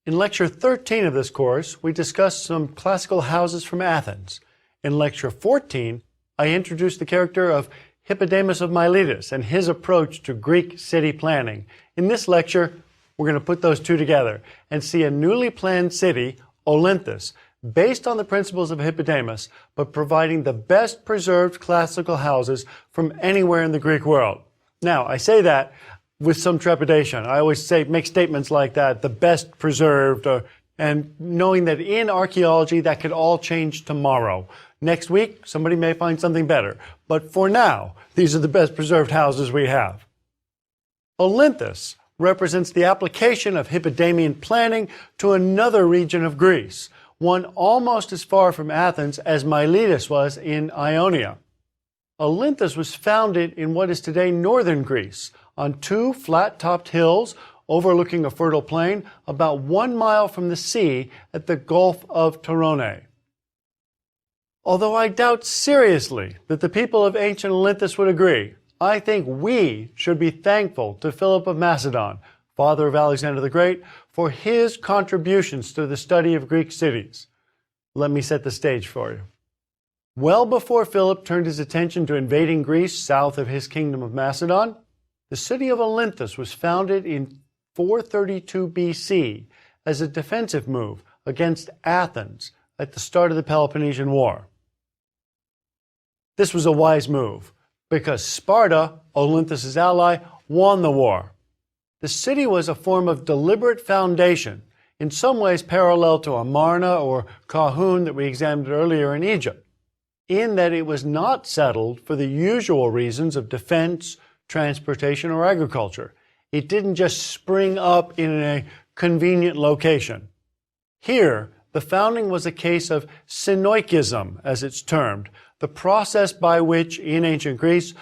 In Lecture 13 of this course, we discussed some classical houses from Athens. In Lecture 14, I introduced the character of Hippodamus of Miletus and his approach to Greek city planning. In this lecture, we're going to put those two together and see a newly planned city, Olynthus, based on the principles of Hippodamus, but providing the best preserved classical houses from anywhere in the Greek world. Now, I say that with some trepidation. I always make statements like that, the best preserved, and knowing that in archaeology that could all change tomorrow. Next week, somebody may find something better. But for now, these are the best preserved houses we have. Olynthus represents the application of Hippodamian planning to another region of Greece, one almost as far from Athens as Miletus was in Ionia. Olynthus was founded in what is today northern Greece, on two flat-topped hills overlooking a fertile plain about 1 mile from the sea at the Gulf of Torone. Although I doubt seriously that the people of ancient Olynthus would agree, I think we should be thankful to Philip of Macedon, father of Alexander the Great, for his contributions to the study of Greek cities. Let me set the stage for you. Well before Philip turned his attention to invading Greece south of his kingdom of Macedon, the city of Olynthus was founded in 432 BC as a defensive move against Athens at the start of the Peloponnesian War. This was a wise move because Sparta, Olynthus' ally, won the war. The city was a form of deliberate foundation, in some ways parallel to Amarna or Kahun that we examined earlier in Egypt, in that it was not settled for the usual reasons of defense, transportation, or agriculture. It didn't just spring up in a convenient location. Here, the founding was a case of synoikism, as it's termed, the process by which, in ancient Greece,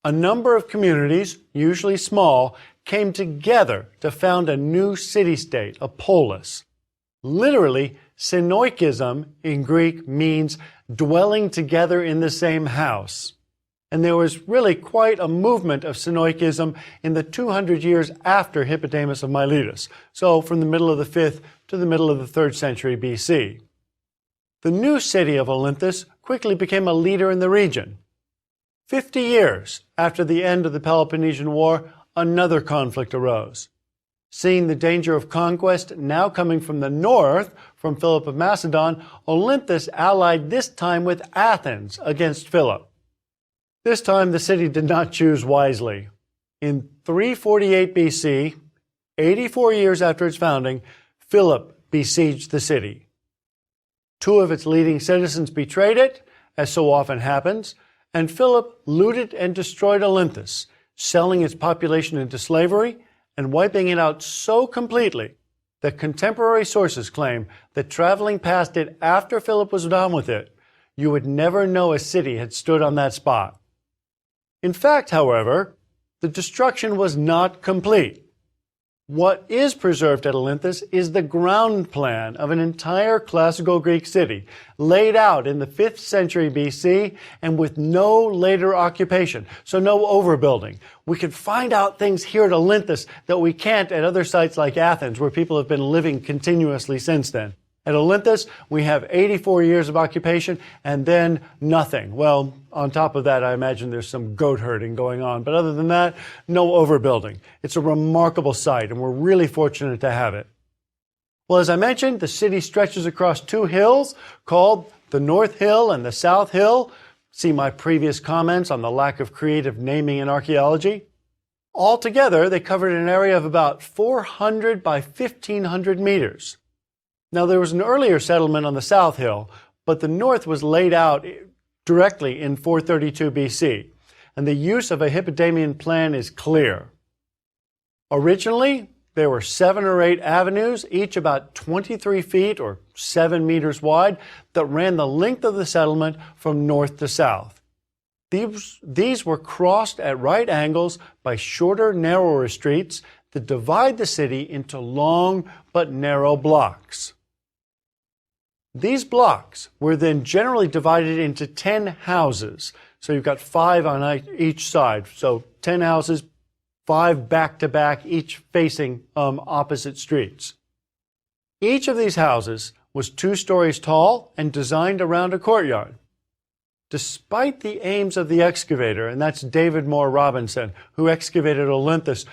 a number of communities, usually small, came together to found a new city-state, a polis. Literally, synoikism in Greek means dwelling together in the same house. And there was really quite a movement of synoikism in the 200 years after Hippodamus of Miletus, so from the middle of the 5th to the middle of the 3rd century BC. The new city of Olynthus quickly became a leader in the region. 50 years after the end of the Peloponnesian War, another conflict arose. Seeing the danger of conquest now coming from the north, from Philip of Macedon, Olynthus allied this time with Athens against Philip. This time the city did not choose wisely. In 348 BC, 84 years after its founding, Philip besieged the city. 2 of its leading citizens betrayed it, as so often happens, and Philip looted and destroyed Olynthus, selling its population into slavery and wiping it out so completely that contemporary sources claim that traveling past it after Philip was done with it, you would never know a city had stood on that spot. In fact, however, the destruction was not complete. What is preserved at Olynthus is the ground plan of an entire classical Greek city, laid out in the 5th century BC and with no later occupation, so no overbuilding. We can find out things here at Olynthus that we can't at other sites like Athens, where people have been living continuously since then. At Olynthus, we have 84 years of occupation and then nothing. Well, on top of that, I imagine there's some goat herding going on. But other than that, no overbuilding. It's a remarkable site, and we're really fortunate to have it. Well, as I mentioned, the city stretches across 2 hills called the North Hill and the South Hill. See my previous comments on the lack of creative naming in archaeology. Altogether, they covered an area of about 400 by 1,500 meters. Now, there was an earlier settlement on the South Hill, but the north was laid out directly in 432 BC, and the use of a Hippodamian plan is clear. Originally, there were 7 or 8 avenues, each about 23 feet or 7 meters wide, that ran the length of the settlement from north to south. These were crossed at right angles by shorter, narrower streets that divide the city into long but narrow blocks. These blocks were then generally divided into 10 houses. So you've got 5 on each side. So 10 houses, 5 back-to-back, each facing opposite streets. Each of these houses was 2 stories tall and designed around a courtyard. Despite the aims of the excavator, and that's David Moore Robinson, who excavated Olynthus.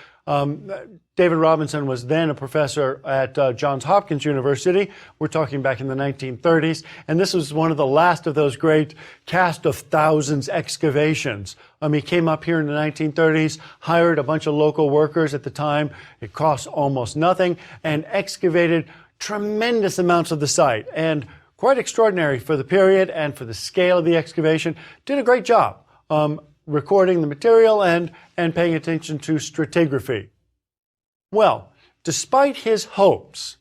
David Robinson was then a professor at Johns Hopkins University. We're talking back in the 1930s. And this was one of the last of those great cast of thousands excavations. He came up here in the 1930s, hired a bunch of local workers at the time. It cost almost nothing, and excavated tremendous amounts of the site. And quite extraordinary for the period and for the scale of the excavation. Did a great job recording the material and paying attention to stratigraphy. Well, despite his hopes,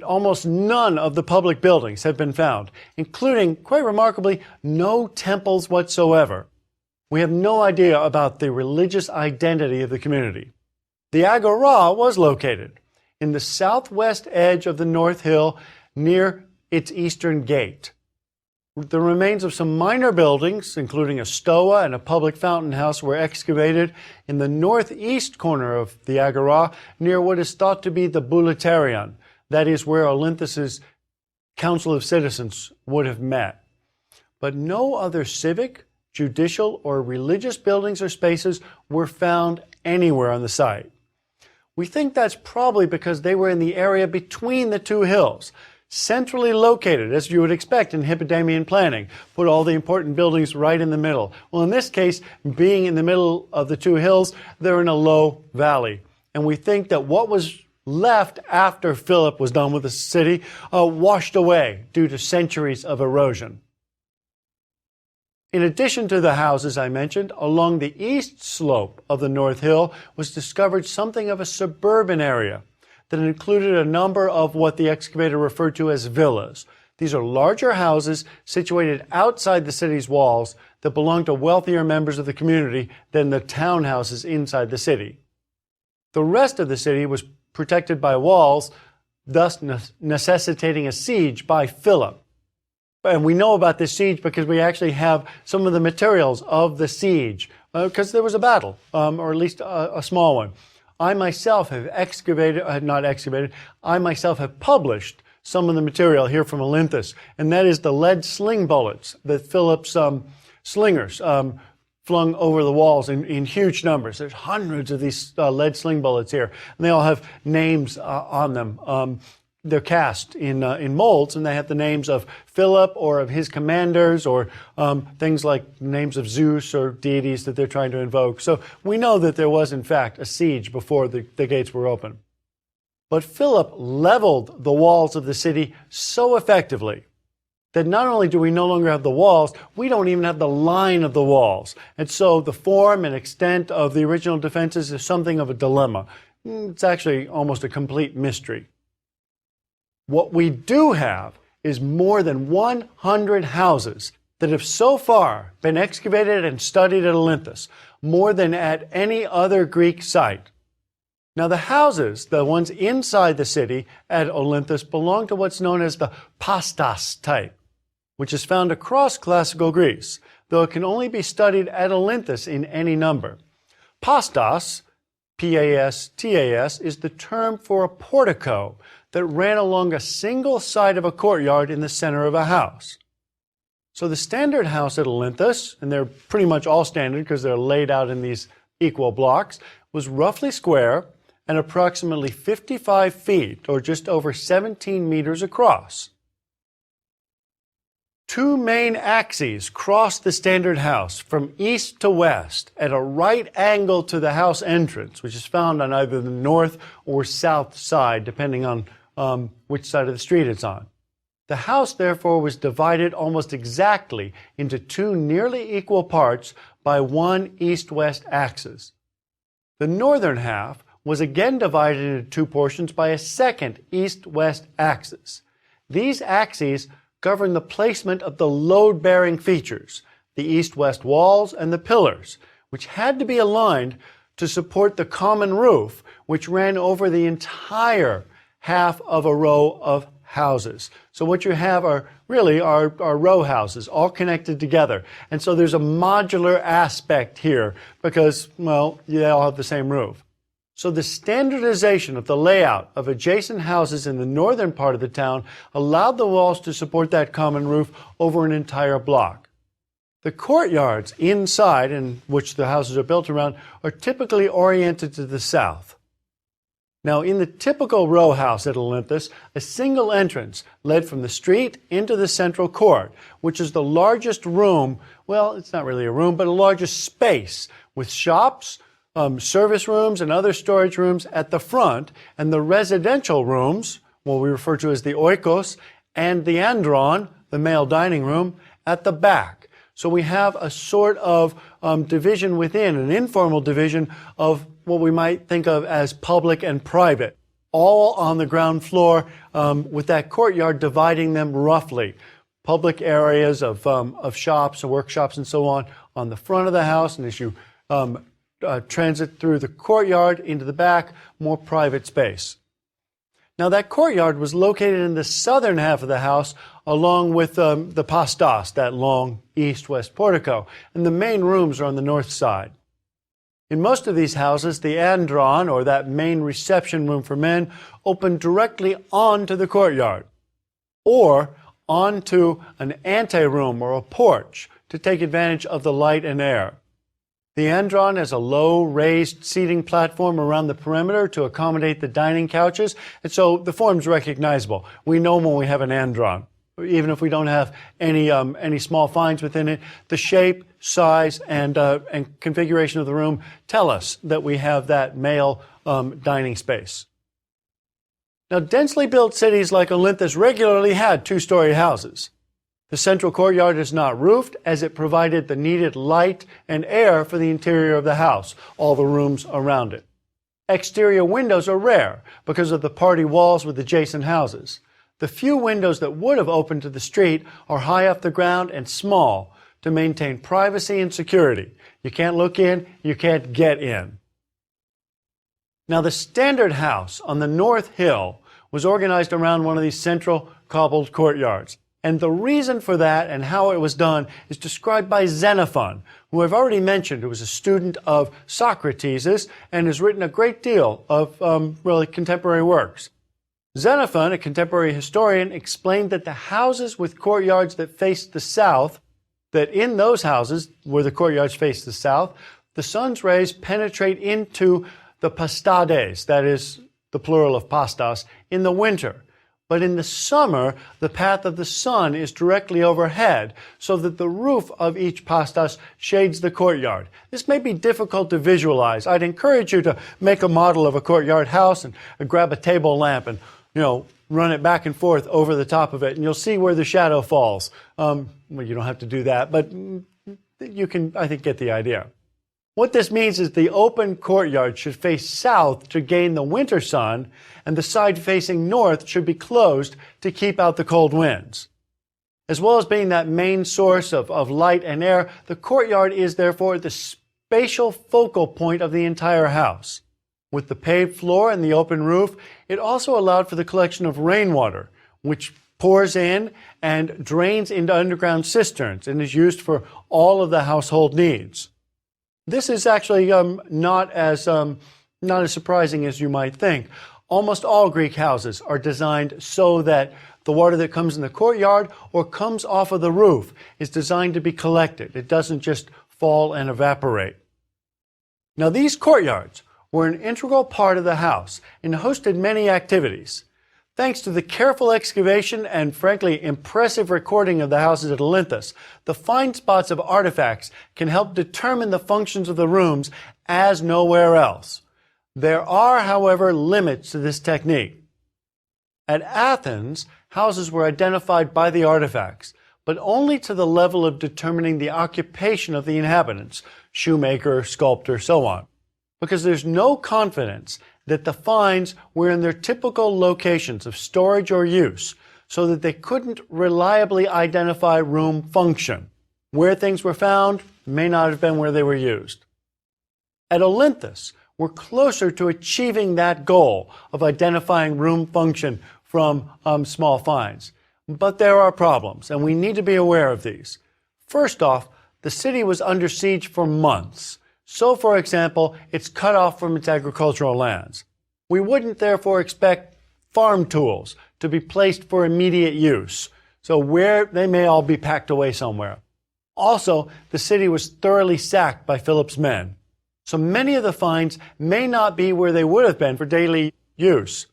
almost none of the public buildings have been found, including, quite remarkably, no temples whatsoever. We have no idea about the religious identity of the community. The Agora was located in the southwest edge of the North Hill near its eastern gate. The remains of some minor buildings, including a stoa and a public fountain house, were excavated in the northeast corner of the Agora, near what is thought to be the Bouleuterion. That is where Olynthus's Council of Citizens would have met. But no other civic, judicial, or religious buildings or spaces were found anywhere on the site. We think that's probably because they were in the area between the 2 hills, centrally located, as you would expect in Hippodamian planning. Put all the important buildings right in the middle. Well, in this case, being in the middle of the 2 hills, they're in a low valley. And we think that what was left after Philip was done with the city washed away due to centuries of erosion. In addition to the houses I mentioned, along the east slope of the North Hill was discovered something of a suburban area that included a number of what the excavator referred to as villas. These are larger houses situated outside the city's walls that belong to wealthier members of the community than the townhouses inside the city. The rest of the city was protected by walls, thus necessitating a siege by Philip. And we know about this siege because we actually have some of the materials of the siege, because there was a battle, or at least a small one. I myself have published some of the material here from Olynthus, and that is the lead sling bullets that Philip's slingers flung over the walls in huge numbers. There's hundreds of these lead sling bullets here, and they all have names on them. They're cast in molds, and they have the names of Philip or of his commanders, or things like names of Zeus or deities that they're trying to invoke. So we know that there was, in fact, a siege before the gates were open. But Philip leveled the walls of the city so effectively that not only do we no longer have the walls, we don't even have the line of the walls. And so the form and extent of the original defenses is something of a dilemma. It's actually almost a complete mystery. What we do have is more than 100 houses that have so far been excavated and studied at Olynthus, more than at any other Greek site. Now, the houses, the ones inside the city at Olynthus, belong to what's known as the pastas type, which is found across classical Greece, though it can only be studied at Olynthus in any number. Pastas, P-A-S-T-A-S, is the term for a portico that ran along a single side of a courtyard in the center of a house. So the standard house at Olynthus, and they're pretty much all standard because they're laid out in these equal blocks, was roughly square and approximately 55 feet, or just over 17 meters across. 2 main axes crossed the standard house from east to west at a right angle to the house entrance, which is found on either the north or south side, depending on which side of the street it's on. The house, therefore, was divided almost exactly into 2 nearly equal parts by 1 east-west axis. The northern half was again divided into 2 portions by a second east-west axis. These axes govern the placement of the load-bearing features, the east-west walls and the pillars, which had to be aligned to support the common roof, which ran over the entire half of a row of houses. So what you have are really row houses, all connected together. And so there's a modular aspect here because, well, they all have the same roof. So the standardization of the layout of adjacent houses in the northern part of the town allowed the walls to support that common roof over an entire block. The courtyards inside, in which the houses are built around, are typically oriented to the south. Now, in the typical row house at Olynthus, a single entrance led from the street into the central court, which is the largest room, well, it's not really a room, but a largest space, with shops, service rooms, and other storage rooms at the front, and the residential rooms, what we refer to as the oikos, and the andron, the male dining room, at the back. So we have a sort of division within, an informal division of what we might think of as public and private, all on the ground floor, with that courtyard dividing them roughly. Public areas of shops and workshops and so on the front of the house, and as you transit through the courtyard into the back, more private space. Now that courtyard was located in the southern half of the house along with the pastas, that long east-west portico, and the main rooms are on the north side. In most of these houses, the andron, or that main reception room for men, opened directly onto the courtyard, or onto an anteroom or a porch to take advantage of the light and air. The andron has a low, raised seating platform around the perimeter to accommodate the dining couches, and so the form's recognizable. We know when we have an andron. Even if we don't have any small finds within it, the shape, size, and configuration of the room tell us that we have that male dining space. Now, densely built cities like Olynthus regularly had two-story houses. The central courtyard is not roofed, as it provided the needed light and air for the interior of the house, all the rooms around it. Exterior windows are rare because of the party walls with adjacent houses. The few windows that would have opened to the street are high off the ground and small to maintain privacy and security. You can't look in, you can't get in. Now, the standard house on the North Hill was organized around one of these central cobbled courtyards. And the reason for that and how it was done is described by Xenophon, who I've already mentioned, who was a student of Socrates and has written a great deal of really contemporary works. Xenophon, a contemporary historian, explained that the houses with courtyards that faced the south, that in those houses where the courtyards faced the south, the sun's rays penetrate into the pastades, that is the plural of pastas, in the winter. But in the summer, the path of the sun is directly overhead, so that the roof of each pastas shades the courtyard. This may be difficult to visualize. I'd encourage you to make a model of a courtyard house and grab a table lamp and, run it back and forth over the top of it, and you'll see where the shadow falls. Well, you don't have to do that, but you can, I think, get the idea. What this means is the open courtyard should face south to gain the winter sun, and the side facing north should be closed to keep out the cold winds. As well as being that main source of light and air, the courtyard is therefore the spatial focal point of the entire house. With the paved floor and the open roof, it also allowed for the collection of rainwater, which pours in and drains into underground cisterns and is used for all of the household needs. This is actually not as surprising as you might think. Almost all Greek houses are designed so that the water that comes in the courtyard or comes off of the roof is designed to be collected. It doesn't just fall and evaporate. Now, these courtyards were an integral part of the house and hosted many activities. Thanks to the careful excavation and, frankly, impressive recording of the houses at Olynthus, the find spots of artifacts can help determine the functions of the rooms as nowhere else. There are, however, limits to this technique. At Athens, houses were identified by the artifacts, but only to the level of determining the occupation of the inhabitants, shoemaker, sculptor, so on, because there's no confidence that the finds were in their typical locations of storage or use, so that they couldn't reliably identify room function. Where things were found may not have been where they were used. At Olynthus, we're closer to achieving that goal of identifying room function from small finds. But there are problems, and we need to be aware of these. First off, the city was under siege for months, So, for example, it's cut off from its agricultural lands. We wouldn't therefore expect farm tools to be placed for immediate use, so where they may all be packed away somewhere. Also, the city was thoroughly sacked by Philip's men, so many of the finds may not be where they would have been for daily use.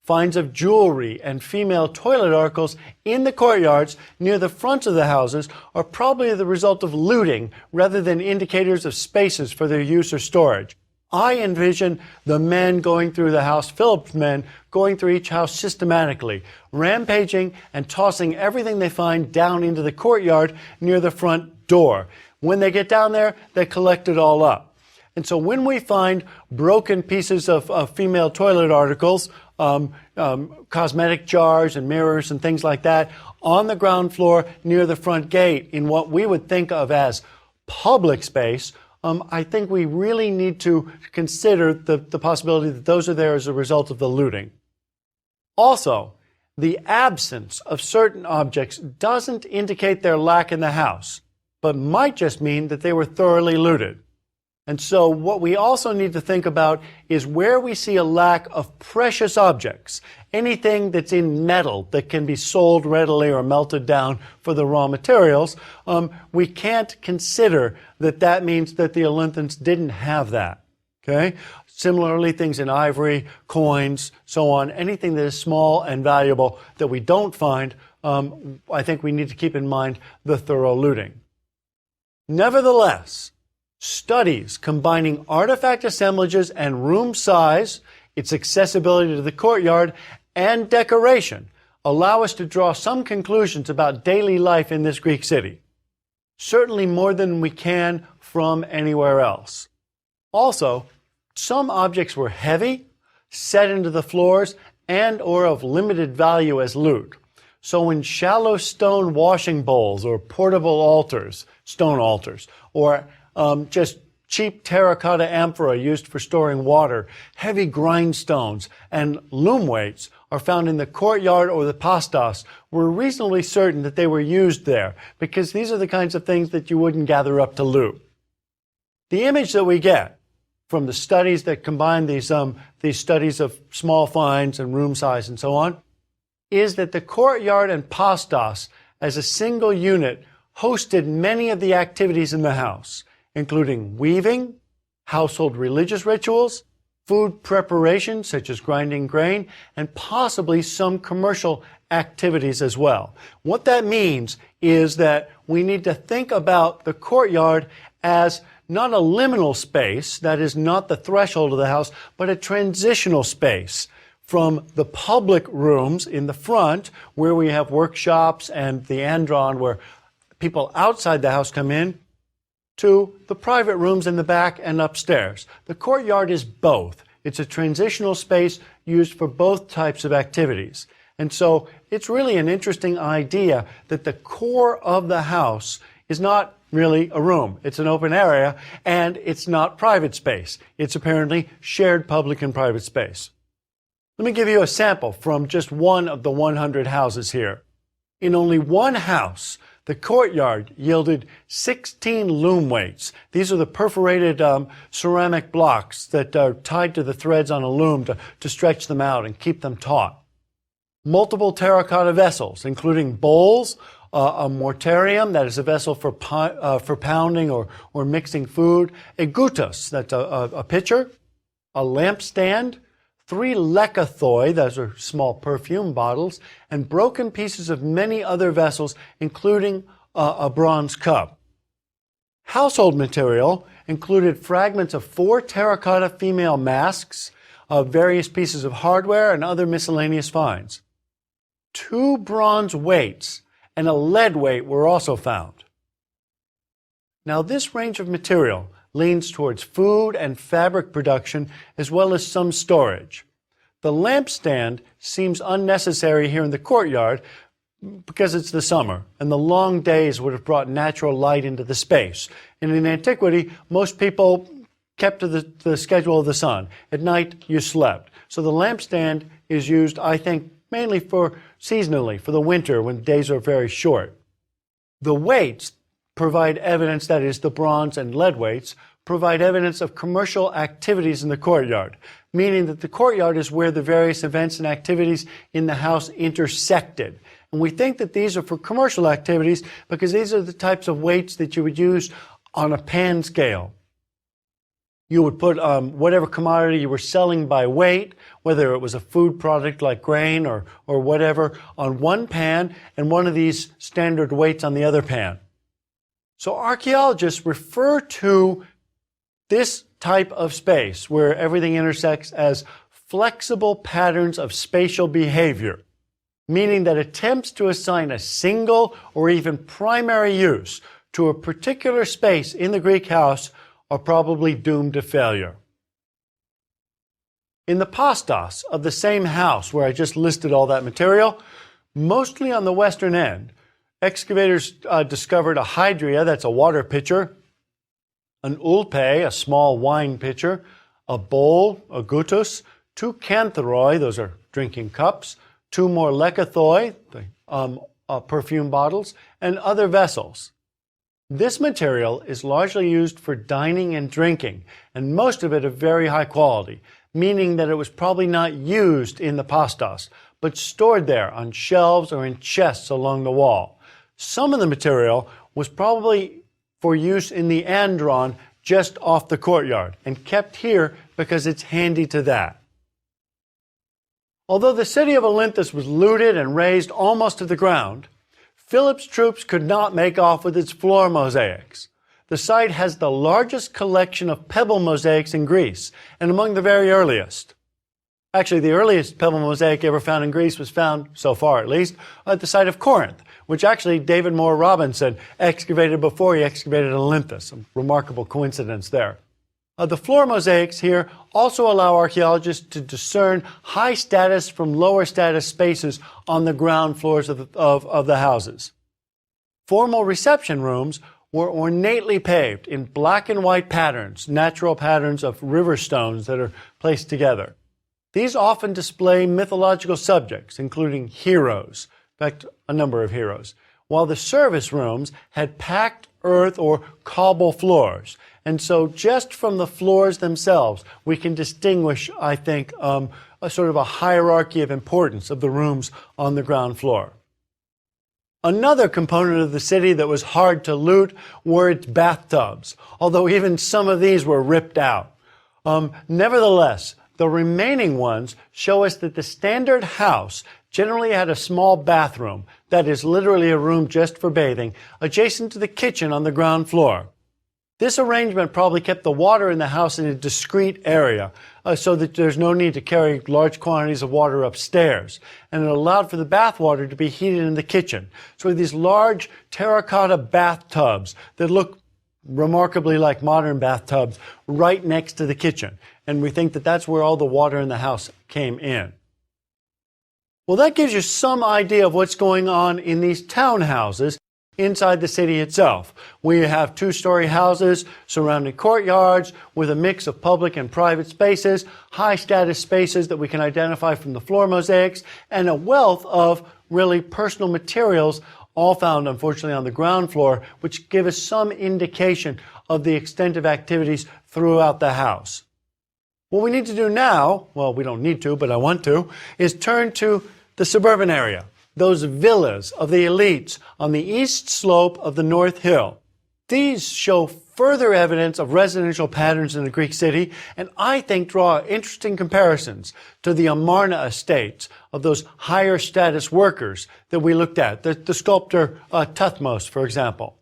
Finds of jewelry and female toilet articles in the courtyards near the fronts of the houses are probably the result of looting rather than indicators of spaces for their use or storage. I envision the men going through the house, Philip's men going through each house systematically, rampaging and tossing everything they find down into the courtyard near the front door. When they get down there, they collect it all up. And so when we find broken pieces of female toilet articles, cosmetic jars and mirrors and things like that on the ground floor near the front gate in what we would think of as public space, I think we really need to consider the possibility that those are there as a result of the looting. Also, the absence of certain objects doesn't indicate their lack in the house, but might just mean that they were thoroughly looted. And so what we also need to think about is where we see a lack of precious objects, anything that's in metal that can be sold readily or melted down for the raw materials, we can't consider that that means that the Olynthans didn't have that. Okay? Similarly, things in ivory, coins, so on, anything that is small and valuable that we don't find, I think we need to keep in mind the thorough looting. Nevertheless, studies combining artifact assemblages and room size, its accessibility to the courtyard, and decoration allow us to draw some conclusions about daily life in this Greek city. Certainly more than we can from anywhere else. Also, some objects were heavy, set into the floors, and or of limited value as loot. So in shallow stone washing bowls or portable altars, stone altars, or just cheap terracotta amphora used for storing water, heavy grindstones, and loom weights are found in the courtyard or the pastos. We're reasonably certain that they were used there, because these are the kinds of things that you wouldn't gather up to loot. The image that we get from the studies that combine these studies of small finds and room size and so on, is that the courtyard and pastos as a single unit hosted many of the activities in the house, including weaving, household religious rituals, food preparation such as grinding grain, and possibly some commercial activities as well. What that means is that we need to think about the courtyard as not a liminal space, that is not the threshold of the house, but a transitional space from the public rooms in the front where we have workshops and the andron where people outside the house come in, to the private rooms in the back and upstairs. The courtyard is both. It's a transitional space used for both types of activities. And so it's really an interesting idea that the core of the house is not really a room. It's an open area, and it's not private space. It's apparently shared public and private space. Let me give you a sample from just one of the 100 houses here. In only one house, the courtyard yielded 16 loom weights. These are the perforated ceramic blocks that are tied to the threads on a loom to stretch them out and keep them taut. Multiple terracotta vessels, including bowls, a mortarium, that is a vessel for pounding or mixing food, a goutos, that's a pitcher, a lampstand, 3 lekathoi, those are small perfume bottles, and broken pieces of many other vessels, including a bronze cup. Household material included fragments of 4 terracotta female masks, various pieces of hardware, and other miscellaneous finds. 2 bronze weights and a lead weight were also found. Now, this range of material leans towards food and fabric production as well as some storage. The lampstand seems unnecessary here in the courtyard because it's the summer and the long days would have brought natural light into the space. And in antiquity, most people kept to the schedule of the sun. At night, you slept. So the lampstand is used, I think, mainly seasonally, for the winter when days are very short. The weights provide evidence, that is, the bronze and lead weights, provide evidence of commercial activities in the courtyard, meaning that the courtyard is where the various events and activities in the house intersected. And we think that these are for commercial activities because these are the types of weights that you would use on a pan scale. You would put whatever commodity you were selling by weight, whether it was a food product like grain or whatever, on one pan and one of these standard weights on the other pan. So archaeologists refer to this type of space where everything intersects as flexible patterns of spatial behavior, meaning that attempts to assign a single or even primary use to a particular space in the Greek house are probably doomed to failure. In the pastos of the same house where I just listed all that material, mostly on the western end, excavators discovered a hydria, that's a water pitcher, an ulpe, a small wine pitcher, a bowl, a gutus, 2 cantharoi, those are drinking cups, 2 more lekathoi, perfume bottles, and other vessels. This material is largely used for dining and drinking, and most of it of very high quality, meaning that it was probably not used in the pastos, but stored there on shelves or in chests along the wall. Some of the material was probably for use in the andron just off the courtyard, and kept here because it's handy to that. Although the city of Olynthus was looted and razed almost to the ground, Philip's troops could not make off with its floor mosaics. The site has the largest collection of pebble mosaics in Greece, and among the very earliest. Actually, the earliest pebble mosaic ever found in Greece was found, so far at least, at the site of Corinth, which actually David Moore Robinson excavated before he excavated Olynthus. A remarkable coincidence there. The floor mosaics here also allow archaeologists to discern high status from lower status spaces on the ground floors of the houses. Formal reception rooms were ornately paved in black and white patterns, natural patterns of river stones that are placed together. These often display mythological subjects, including heroes, in fact, a number of heroes, while the service rooms had packed earth or cobble floors. And so just from the floors themselves, we can distinguish, I think, a sort of a hierarchy of importance of the rooms on the ground floor. Another component of the city that was hard to loot were its bathtubs, although even some of these were ripped out. Nevertheless, the remaining ones show us that the standard house generally had a small bathroom, that is literally a room just for bathing, adjacent to the kitchen on the ground floor. This arrangement probably kept the water in the house in a discrete area, so that there's no need to carry large quantities of water upstairs. And it allowed for the bath water to be heated in the kitchen. So these large terracotta bathtubs that look remarkably like modern bathtubs right next to the kitchen. And we think that that's where all the water in the house came in. Well, that gives you some idea of what's going on in these townhouses inside the city itself. We have 2-story houses surrounding courtyards with a mix of public and private spaces, high status spaces that we can identify from the floor mosaics, and a wealth of really personal materials, all found unfortunately on the ground floor, which give us some indication of the extent of activities throughout the house. What we need to do now, well, we don't need to, but I want to, is turn to the suburban area, those villas of the elites on the east slope of the North Hill. These show further evidence of residential patterns in the Greek city, and I think draw interesting comparisons to the Amarna estates of those higher status workers that we looked at, the sculptor Tuthmos, for example.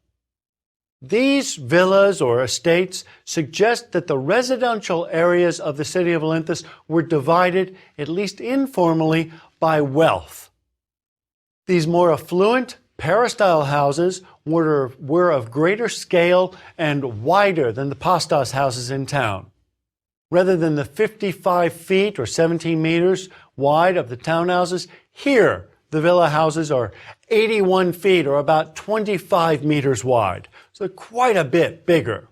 These villas or estates suggest that the residential areas of the city of Olynthus were divided, at least informally, by wealth. These more affluent, peristyle houses were of greater scale and wider than the pastos houses in town. Rather than the 55 feet or 17 meters wide of the townhouses, here the villa houses are 81 feet or about 25 meters wide, so quite a bit bigger.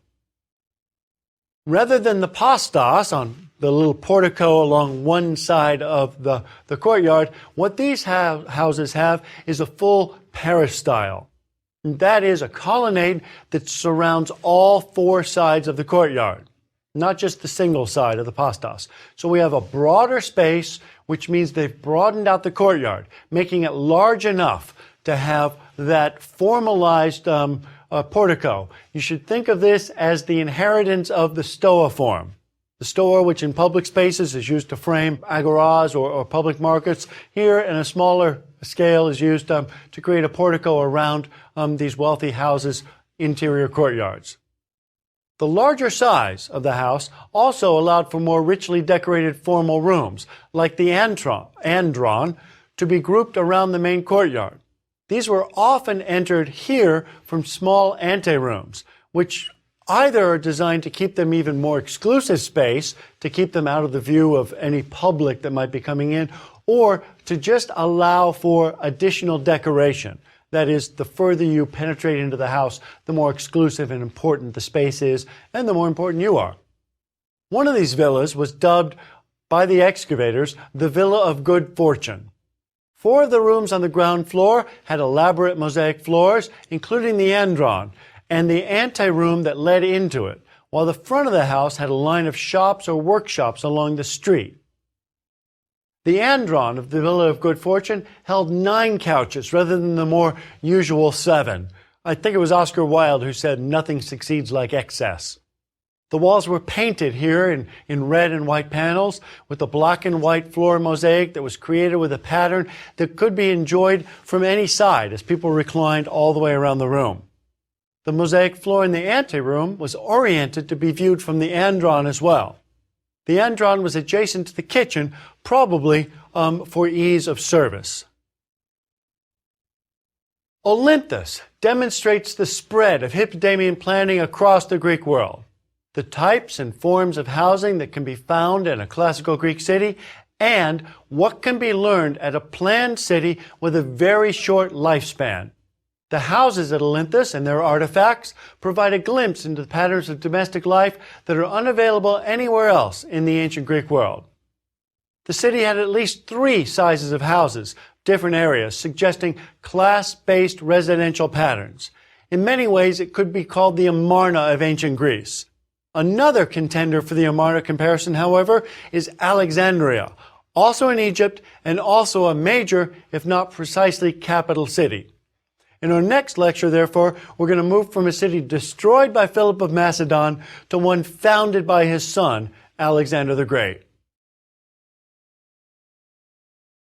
Rather than the pastos on the little portico along one side of the courtyard, what these houses have is a full peristyle. And that is a colonnade that surrounds all four sides of the courtyard, not just the single side of the pastas. So we have a broader space, which means they've broadened out the courtyard, making it large enough to have that formalized portico. You should think of this as the inheritance of the stoa form. The stoa, which in public spaces is used to frame agoras or public markets, here in a smaller scale is used to create a portico around these wealthy houses' interior courtyards. The larger size of the house also allowed for more richly decorated formal rooms, like the andron, to be grouped around the main courtyard. These were often entered here from small anterooms, which either are designed to keep them even more exclusive space, to keep them out of the view of any public that might be coming in, or to just allow for additional decoration. That is, the further you penetrate into the house, the more exclusive and important the space is, and the more important you are. One of these villas was dubbed by the excavators the Villa of Good Fortune. 4 of the rooms on the ground floor had elaborate mosaic floors, including the andron, and the anteroom that led into it, while the front of the house had a line of shops or workshops along the street. The andron of the Villa of Good Fortune held 9 couches rather than the more usual 7. I think it was Oscar Wilde who said, "Nothing succeeds like excess." The walls were painted here in red and white panels with a black and white floor mosaic that was created with a pattern that could be enjoyed from any side as people reclined all the way around the room. The mosaic floor in the anteroom was oriented to be viewed from the andron as well. The andron was adjacent to the kitchen, probably for ease of service. Olynthus demonstrates the spread of Hippodamian planning across the Greek world, the types and forms of housing that can be found in a classical Greek city, and what can be learned at a planned city with a very short lifespan. The houses at Olynthus and their artifacts provide a glimpse into the patterns of domestic life that are unavailable anywhere else in the ancient Greek world. The city had at least 3 sizes of houses, different areas, suggesting class-based residential patterns. In many ways, it could be called the Amarna of ancient Greece. Another contender for the Amarna comparison, however, is Alexandria, also in Egypt and also a major, if not precisely capital city. In our next lecture, therefore, we're going to move from a city destroyed by Philip of Macedon to one founded by his son, Alexander the Great.